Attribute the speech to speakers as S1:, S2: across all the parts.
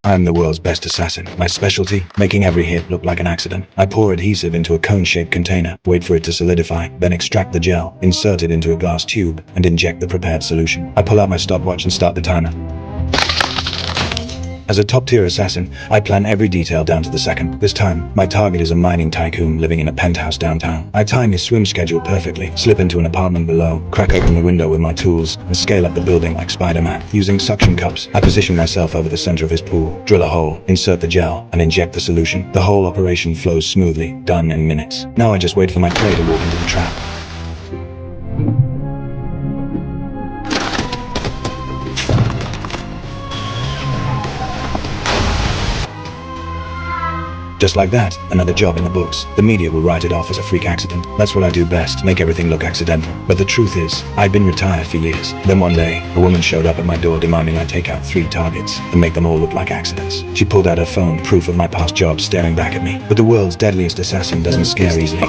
S1: I am the world's best assassin. My specialty, making every hit look like an accident. I pour adhesive into a cone-shaped container, wait for it to solidify, then extract the gel, insert it into a glass tube, and inject the prepared solution. I pull out my stopwatch and start the timer. As a top-tier assassin, I plan every detail down to the second. This time, my target is a mining tycoon living in a penthouse downtown. I time his swim schedule perfectly, slip into an apartment below, crack open the window with my tools, and scale up the building like Spider-Man. Using suction cups, I position myself over the center of his pool, drill a hole, insert the gel, and inject the solution. The whole operation flows smoothly, done in minutes. Now I just wait for my prey to walk into the trap. Just like that, another job in the books. The media will write it off as a freak accident. That's what I do best, make everything look accidental. But the truth is, I'd been retired for years. Then one day, a woman showed up at my door demanding I take out 3 targets and make them all look like accidents. She pulled out her phone, proof of my past jobs, staring back at me. But the world's deadliest assassin doesn't scare easily.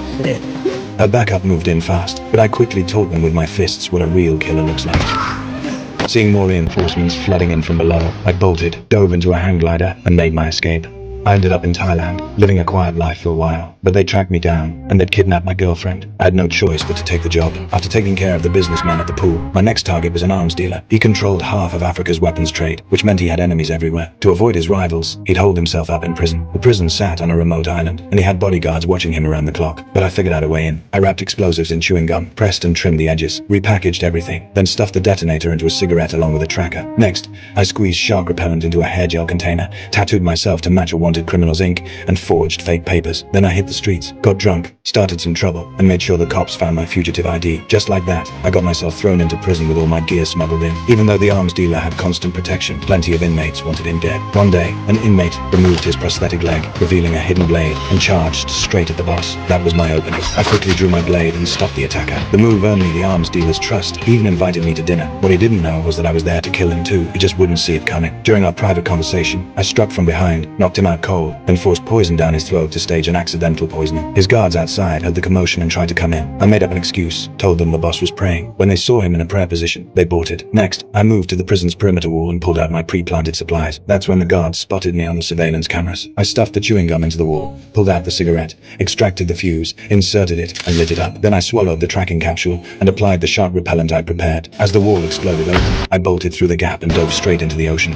S1: Her backup moved in fast, but I quickly taught them with my fists what a real killer looks like. Seeing more reinforcements flooding in from below, I bolted, dove into a hang glider, and made my escape. I ended up in Thailand, living a quiet life for a while, but they tracked me down, and they'd kidnapped my girlfriend. I had no choice but to take the job. After taking care of the businessman at the pool, my next target was an arms dealer. He controlled half of Africa's weapons trade, which meant he had enemies everywhere. To avoid his rivals, he'd hold himself up in prison. The prison sat on a remote island, and he had bodyguards watching him around the clock. But I figured out a way in. I wrapped explosives in chewing gum, pressed and trimmed the edges, repackaged everything, then stuffed the detonator into a cigarette along with a tracker. Next, I squeezed shark repellent into a hair gel container, tattooed myself to match a wanted criminal's ink, and forged fake papers. Then I hit the streets, got drunk, started some trouble, and made sure the cops found my fugitive ID. Just like that, I got myself thrown into prison with all my gear smuggled in. Even though the arms dealer had constant protection, plenty of inmates wanted him dead. One day, an inmate removed his prosthetic leg, revealing a hidden blade, and charged straight at the boss. That was my opening. I quickly drew my blade and stopped the attacker. The move earned me the arms dealer's trust. He even invited me to dinner. What he didn't know was that I was there to kill him too. He just wouldn't see it coming. During our private conversation, I struck from behind, knocked him out cold, then forced poison down his throat to stage an accidental poisoning. His guards outside heard the commotion and tried to come in. I made up an excuse, told them the boss was praying. When they saw him in a prayer position, they bolted. Next, I moved to the prison's perimeter wall and pulled out my pre-planted supplies. That's when the guards spotted me on the surveillance cameras. I stuffed the chewing gum into the wall, pulled out the cigarette, extracted the fuse, inserted it, and lit it up. Then I swallowed the tracking capsule and applied the shark repellent I'd prepared. As the wall exploded open, I bolted through the gap and dove straight into the ocean.